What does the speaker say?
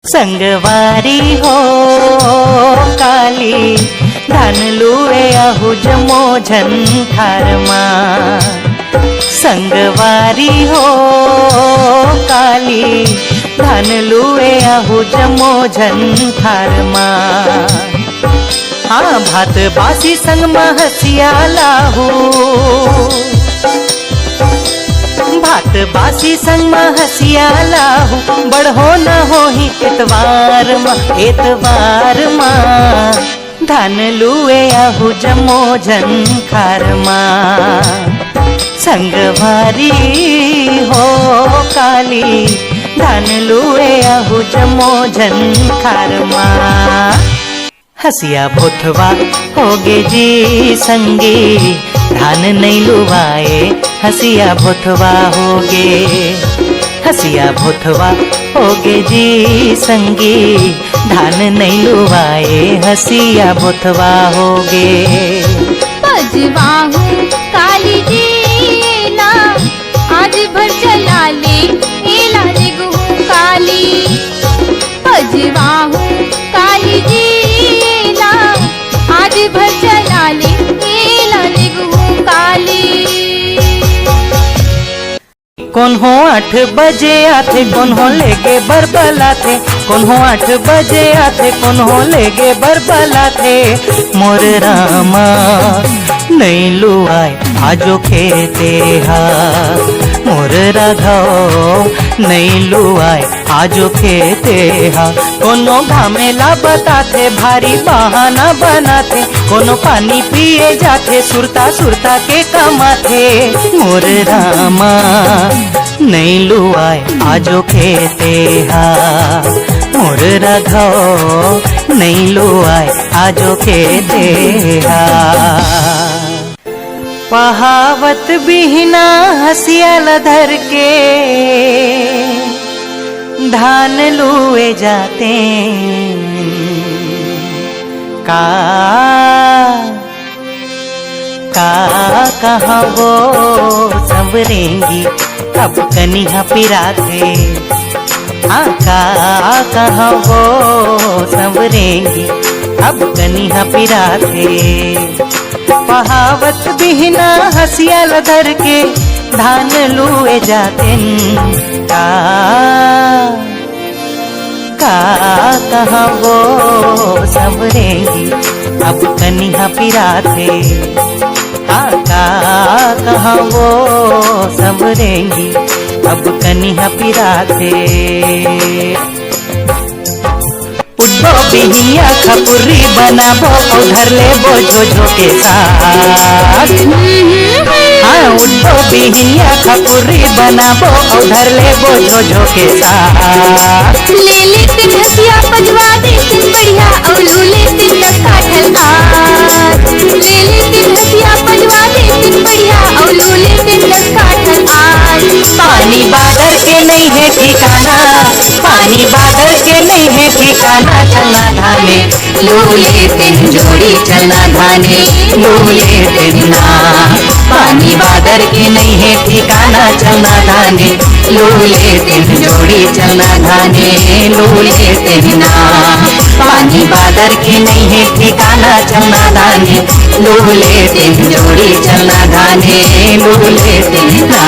संगवारी हो काली धान लुए आहू जमो झंखारमा। संगवारी हो काली धान लुए आहू जमो झंखारमा। हाँ भात बासी संग महसिया लाहू, भात बासी संग महसिया लाहू। बढ़ो न हो ही एतवार माँ धान लुए आहू जमो झंखारमा। संगवारी हो काली धान लुए आहू जमो झंखारमा। हसिया भोथवा होगे जी संगी धान नहीं लुवाए। हसिया भोथवा होगे, हसिया भोथवा होगे जी संगी धान नहीं लुवाए। हसिया भोथवा होगे। पजवाहू काली जी ना आज भर चला ले लाले गुहू काली। पजवाहू काली जी ना आज भर चला ले लाले गुहू काली। कौन हो 8 बजे आथे कौन हो लेके बरबला थे। कौन हो 8 बजे आथे कौन हो लेके बरबला थे। मोर रामा नहीं लुआए आजो खेते हा। मोर राघव नहीं लुआए आजो खेते हा। कोनो घामेला बताथे भारी बहाना बनाथे। कोनो पानी पिए जाथे सुरता सुरता के कमाथे। मोर रामा नहीं लुआए आजो खेते हा। मोर राघव नहीं लुआए आजो खेते हा। पहावत बिहना हसिया लधर के धान लुए जाते। का कहाँ वो संवरेंगी अब कनिहा पिराथे। हाँ कहाँ वो संवरेंगी अब कनिहा पिराथे। पहावत बिहना हसिया लधर के धान लुए जाते। कहाँ वो संवरेंगी अब कनिहा पिराथे। हाँ कहाँ वो संवरेंगी अब कनिहा पिराथे। उठो बिहिया खपुरी बनाबो उधर ले बो झोझो के साथ। हाँ उठो बिहिया खपुरी बनाबो उधर ले बो झोझो के साथ। ले लेते हसिया पजवा देते बढ़िया औलू लेते टक्का ढलहार। ले लेते हसिया पजवा देते बढ़िया औलू लेते टक्का ढलहार। पानी बादर के नहीं है ठिकाना, पानी बादर के नहीं है ठिकाना। चलना धाने लू लेते जोड़ी चलना धाने लू लेते ना। पानी बादर के नहीं है ठिकाना चलना धाने लू लेते जोड़ी चलना धाने लू लेते ना। पानी बादर के नहीं है ठिकाना चलना धाने लू लेते जोड़ी चलना धाने लू लेते ना।